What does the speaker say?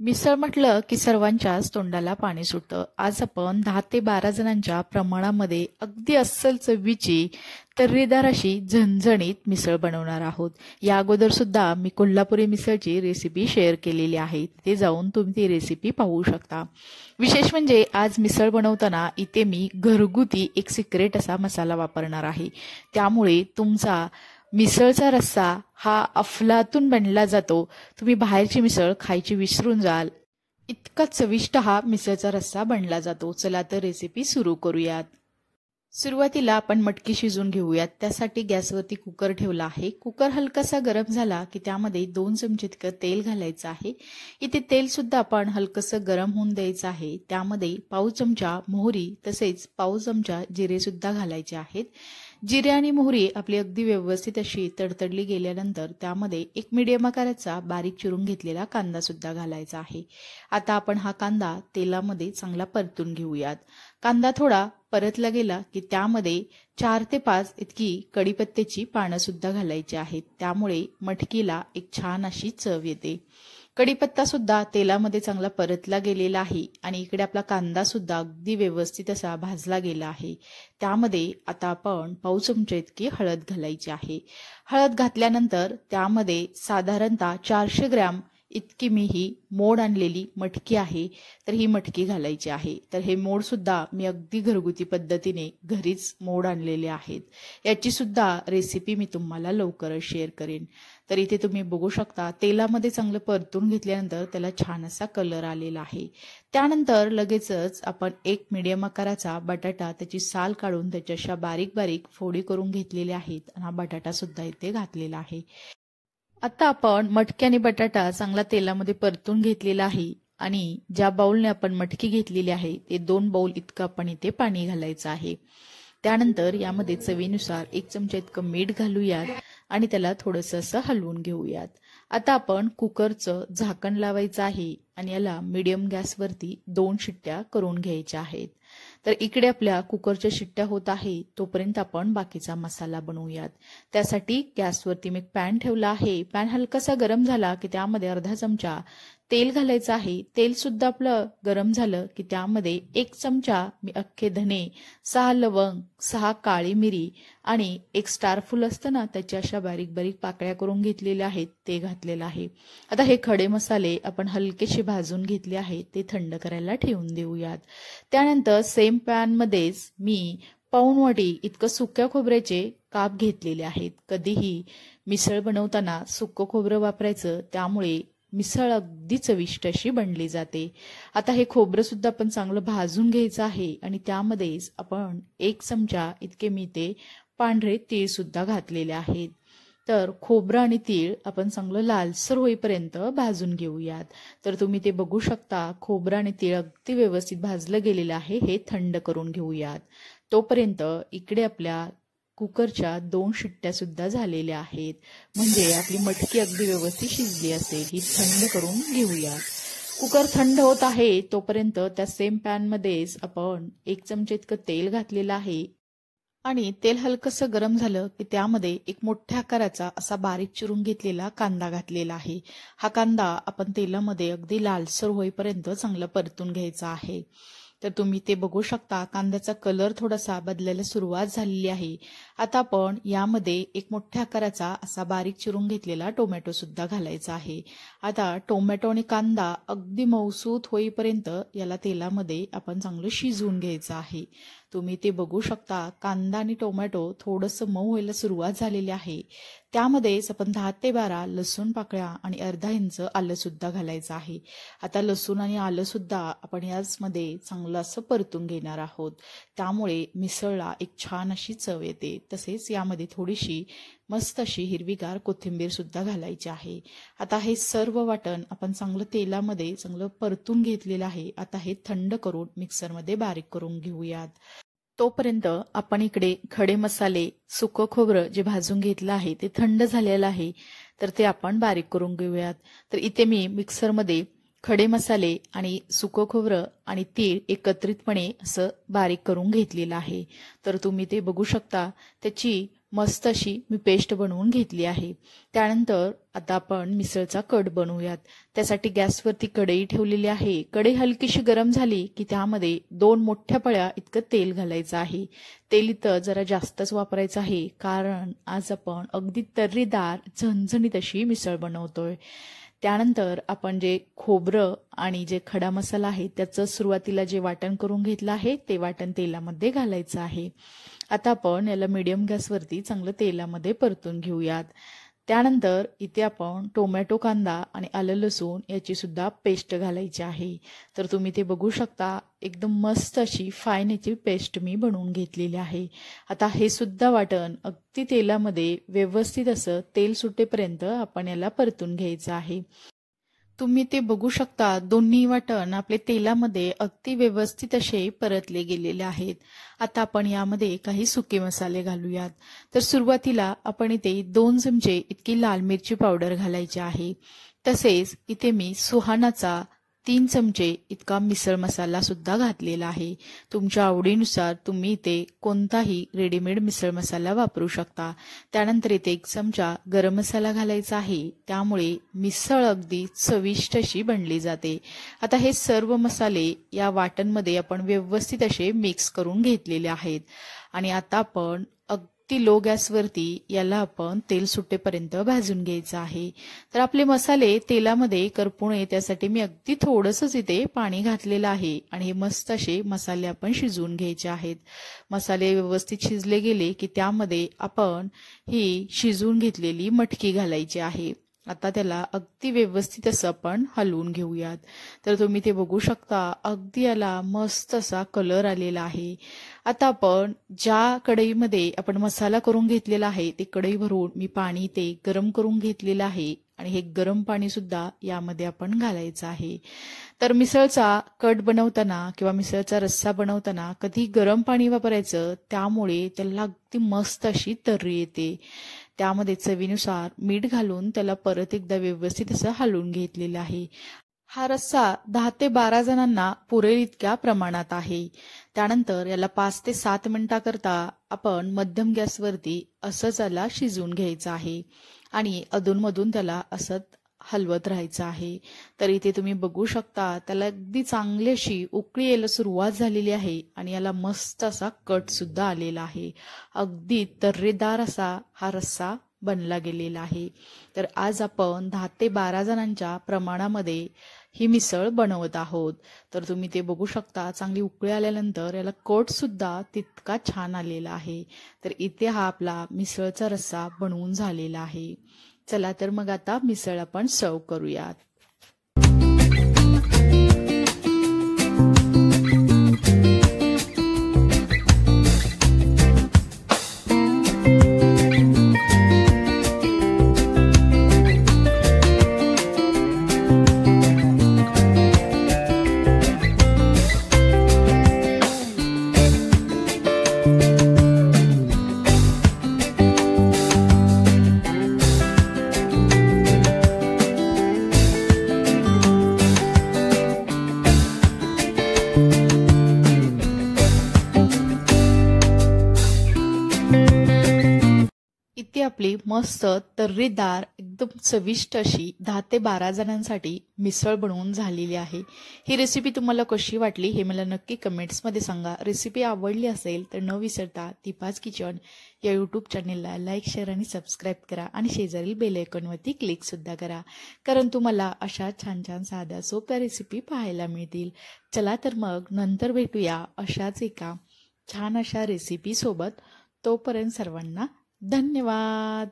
मिसळ म्हटलं की सर्वांच्याच तोंडाला पाणी सुटतं। आज आपण 10 ते 12 जणांच्या प्रमाणामध्ये अगदी अस्सल चवीची तर्रीदार अशी झणझणीत मिसळ बनवणार आहोत। या अगोदर सुद्धा मी कोल्हापुरी मिसळची रेसिपी शेअर केलेली आहे, तिथे जाऊन तुम्ही ती रेसिपी पाहू शकता। विशेष म्हणजे आज मिसळ बनवताना इथे मी घरगुती एक सिक्रेट असा मसाला वापरणार आहे, त्यामुळे तुमचा मिसळचा रस्सा हा अफलातून बनला जातो। तुम्ही बाहेरची मिसळ खायची विसरून जाल, इतका चविष्ट हा मिसळचा रस्सा बनला जातो। चला तर रेसिपी सुरू करूयात। सुरुवातीला आपण मटकी शिजवून घेऊयात। त्यासाठी गॅसवरती कुकर ठेवला आहे। कुकर हलकासा गरम झाला की त्यामध्ये 2 चमचे इतकं तेल घालायचं आहे। इथे तेल सुद्धा आपण हलकसं गरम होऊन द्यायचं आहे। त्यामध्ये पाव चमचा मोहरी तसेच पाव चमचा जिरे सुद्धा घालायचे आहेत। जिरे आणि मोहरी आपली अगदी व्यवस्थित अशी तडतडली गेल्यानंतर त्यामध्ये एक मीडियम आकाराचा बारीक चिरून घेतलेला कांदा सुद्धा घालायचा आहे। आता आपण हा कांदा तेलामध्ये चांगला परतून घेऊयात। कांदा थोडा परतला गेला की त्यामध्ये 4 ते 5 इतकी कढीपत्त्याची पानं सुद्धा घालायची आहेत, त्यामुळे मटकीला एक छान अशी चव येते। कढीपत्ता सुद्धा तेलामध्ये चांगला परतला गेलेला आहे आणि इकडे आपला कांदा सुद्धा अगदी व्यवस्थित असा भाजला गेला आहे। त्यामध्ये आता आपण पाव चमचा इतकी हळद घालायची आहे। हळद घातल्यानंतर त्यामध्ये साधारणतः 400 ग्रॅम इतकी मी ही मोड आणलेली मटकी आहे, तर ही मटकी घालायची आहे। तर हे मोड सुद्धा मी अगदी घरगुती पद्धतीने घरीच मोड आणलेले आहेत। याची सुद्धा रेसिपी मी तुम्हाला लवकरच शेअर करेन। तर इथे तुम्ही बघू शकता तेलामध्ये चांगलं परतून घेतल्यानंतर त्याला छान असा कलर आलेला आहे। त्यानंतर लगेचच आपण एक मीडियम आकाराचा बटाटा त्याची साल काढून त्याच्या अशा बारीक बारीक फोडी करून घेतलेल्या आहेत आणि हा बटाटा सुद्धा इथे घातलेला आहे। आता आपण मटकी आणि बटाटा चांगला तेलामध्ये परतून घेतलेला आहे आणि ज्या बाउलने आपण मटकी घेतलेली आहे ते 2 बाउल इतकं आपण इथे पाणी घालायचं आहे। त्यानंतर यामध्ये चवीनुसार 1 चमचा इतकं मीठ घालूयात आणि त्याला थोडंसं असं हलवून घेऊयात। आता आपण कुकरचं झाकण लावायचं आहे आणि याला मीडियम गॅसवरती 2 शिट्ट्या करून घ्यायच्या आहेत। तर इकडे आपल्या कुकरच्या शिट्ट्या होत आहे तोपर्यंत आपण बाकीचा मसाला बनवूयात। त्यासाठी गॅसवरती मी पॅन ठेवला आहे। पॅन हलकासा गरम झाला की त्यामध्ये अर्धा चमचा तेल घालायचं आहे। तेल सुद्धा आपलं गरम झालं की त्यामध्ये 1 चमचा मी अख्खे धने, 6 लवंग, 6 काळी मिरी आणि 1 स्टार फूल असतं ना, त्याच्या अशा बारीक बारीक पाकळ्या करून घेतलेल्या आहेत ते घातलेलं आहे। आता हे खडे मसाले आपण हलकेसे भाजून घेतले आहेत, ते थंड करायला ठेवून देऊयात। त्यानंतर सेम पॅन मध्येच मी पाऊण वाटी इतकं सुक्या खोबऱ्याचे काप घेतलेले आहेत। कधीही मिसळ बनवताना सुकं खोबरं वापरायचं, त्यामुळे मिसळ अगदी चविष्ट अशी बनली जाते। आता हे खोबरं सुद्धा आपण चांगलं भाजून घ्यायचं आहे आणि त्यामध्येच आपण 1 चमचा इतके मी ते पांढरे तीळ सुद्धा घातलेले आहेत। तर खोबरं आणि तीळ आपण चांगलं लालसर होईपर्यंत भाजून घेऊयात। तर तुम्ही ते बघू शकता खोबरं आणि तीळ अगदी व्यवस्थित भाजलं गेलेलं आहे, हे थंड करून घेऊयात। तोपर्यंत इकडे आपल्या कुकरच्या 2 शिट्ट्या सुद्धा झालेल्या आहेत, म्हणजे आपली मटकी अगदी व्यवस्थित शिजली असेल। ही थंड करून घेऊया। कुकर थंड होत आहे तोपर्यंत त्या सेम पॅन मध्येच आपण 1 चमचा इतकं तेल घातलेलं आहे आणि तेल हलकसं गरम झालं की त्यामध्ये एक मोठ्या आकाराचा असा बारीक चिरून घेतलेला कांदा घातलेला आहे। हा कांदा आपण तेलामध्ये अगदी लालसर होईपर्यंत चांगलं परतून घ्यायचा आहे। तर तुम्ही ते बघू शकता कांद्याचा कलर थोडासा बदलायला सुरुवात झालेली आहे। आता आपण यामध्ये एक मोठ्या आकाराचा असा बारीक चिरून घेतलेला टोमॅटो सुद्धा घालायचा आहे। आता टोमॅटो आणि कांदा अगदी मऊसूत होईपर्यंत याला तेलामध्ये आपण चांगलं शिजवून घ्यायचं आहे। तुम्ही ते बघू शकता कांदा आणि टोमॅटो थोडंसं मऊ व्हायला सुरुवात झालेली आहे। त्यामध्येच आपण 10 ते 12 लसूण पाकळ्या आणि अर्धा इंच आलं सुद्धा घालायचं आहे। आता लसूण आणि आलं सुद्धा आपण याचमध्ये चांगलं असं परतून घेणार आहोत, त्यामुळे मिसळला एक छान अशी चव येते। तसेच यामध्ये थोडीशी मस्त अशी हिरवीगार कोथिंबीर सुद्धा घालायची आहे। आता हे सर्व वाटण आपण चांगलं तेलामध्ये चांगलं परतून घेतलेलं आहे। आता हे थंड करून मिक्सरमध्ये बारीक करून घेऊयात। तोपर्यंत आपण इकडे खडे मसाले, सुकं खोबरं जे भाजून घेतलं आहे ते थंड झालेलं आहे, तर ते आपण बारीक करून घेऊयात। तर इथे मी मिक्सरमध्ये खडे मसाले आणि सुकं खोबरं आणि तीळ एकत्रितपणे असं बारीक करून घेतलेलं आहे। तर तुम्ही ते बघू शकता त्याची मस्त अशी मी पेस्ट बनवून घेतली आहे। त्यानंतर आता आपण मिसळचा कट बनवूयात। त्यासाठी गॅसवरती कढई ठेवलेली आहे। कढई हलकीशी गरम झाली की त्यामध्ये 2 मोठ्या पळ्या इतकं तेल घालायचं आहे। तेल इथं जरा जास्तच वापरायचं आहे, कारण आज आपण अगदी तर्रीदार झणझणीत अशी मिसळ बनवतोय। त्यानंतर आपण जे खोबरं आणि जे खडा मसाला आहे त्याचं सुरुवातीला जे वाटण करून घेतलं आहे ते वाटण तेलामध्ये घालायचं आहे। आता आपण याला मीडियम गॅसवरती चांगलं तेलामध्ये परतून घेऊयात। त्यानंतर इथे आपण टोमॅटो, कांदा आणि आलं लसूण याची सुद्धा पेस्ट घालायची आहे। तर तुम्ही ते बघू शकता, एकदम मस्त अशी फाईन याची पेस्ट मी बनवून घेतलेली आहे। आता हे सुद्धा वाटण अगदी तेलामध्ये व्यवस्थित असं तेल सुटेपर्यंत आपण याला परतून घ्यायचं आहे। तुम्ही ते बघू शकता, दोन्ही वाटण आपले तेलामध्ये अगदी व्यवस्थित असे परतले गेलेले आहेत। आता आपण यामध्ये काही सुके मसाले घालूयात। तर सुरुवातीला आपण इथे 2 चमचे इतकी लाल मिरची पावडर घालायची आहे। तसेच इथे मी सुहानाचा 3 चमचे इतका मिसळ मसाला सुद्धा घातलेला आहे। तुमच्या आवडीनुसार तुम्ही इथे कोणताही रेडीमेड मिसळ मसाला वापरू शकता। त्यानंतर इथे 1 चमचा गरम मसाला घालायचा आहे, त्यामुळे मिसळ अगदी चविष्ट अशी बनली जाते। आता हे सर्व मसाले या वाटणमध्ये आपण व्यवस्थित असे मिक्स करून घेतलेले आहेत आणि आता आपण अगदी लो गॅसवरती याला आपण तेल सुटेपर्यंत भाजून घ्यायचं आहे। तर आपले मसाले तेलामध्ये करपू नये त्यासाठी मी अगदी थोडंसंच इथे पाणी घातलेलं आहे आणि हे मस्त असे मसाले आपण शिजवून घ्यायचे आहेत। मसाले व्यवस्थित शिजले गेले की त्यामध्ये आपण ही शिजवून घेतलेली मटकी घालायची आहे। आता त्याला अगदी व्यवस्थित असं आपण हलवून घेऊयात। तर तुम्ही ते बघू शकता, अगदी याला मस्त असा कलर आलेला आहे। आता आपण ज्या कढईमध्ये आपण मसाला करून घेतलेला आहे ते कढई भरून मी पाणी ते गरम करून घेतलेलं आहे आणि हे गरम पाणी सुद्धा यामध्ये आपण घालायचं आहे। तर मिसळचा कट बनवताना किंवा मिसळचा रस्सा बनवताना कधी गरम पाणी वापरायचं, त्यामुळे त्याला अगदी मस्त अशी तर्री येते। त्यामध्ये चवीनुसार मीठ घालून त्याला परत एकदा व्यवस्थित असं हलवून घेतलेलं आहे। हा रस्सा 10 ते 12 जणांना पुरेल इतक्या प्रमाणात आहे। त्यानंतर याला 5 ते 7 मिनिटाकरता आपण मध्यम गॅसवरती असंच याला शिजवून घ्यायचं आहे आणि अधूनमधून त्याला असं हलवत राहायचं आहे। तर इथे तुम्ही बघू शकता, त्याला अगदी चांगली अशी उकळी यायला सुरुवात झालेली आहे आणि याला मस्त असा कट सुद्धा आलेला आहे। अगदी तर्रेदार असा हा रस्सा बनला गेलेला आहे। तर आज आपण 10 ते 12 जणांच्या प्रमाणामध्ये ही मिसळ बनवत आहोत। तर तुम्ही ते बघू शकता, चांगली उकळी आल्यानंतर याला कट सुद्धा तितका छान आलेला आहे। तर इथे हा आपला मिसळचा रस्सा बनवून झालेला आहे। चला तर मग आता मिसळ आपण सर्व करूयात। इथे आपली मस्त तर्रीदार एकदम चविष्ट अशी 10 ते 12 जणांसाठी मिसळ बनवून झालेली आहे। ही रेसिपी तुम्हाला कशी वाटली हे मला नक्की कमेंट्समध्ये सांगा। रेसिपी आवडली असेल तर न विसरता दीपाज किचन या यूट्यूब चॅनेलला लाईक, शेअर आणि सबस्क्राईब करा आणि शेजारील बेल आयकॉनवरती क्लिक सुद्धा करा, कारण तुम्हाला अशा छान छान साध्या सोप्या रेसिपी पाहायला मिळतील। चला तर मग नंतर भेटूया अशाच एका छान अशा रेसिपी सोबत। तोपर्यंत सर्वांना धन्यवाद।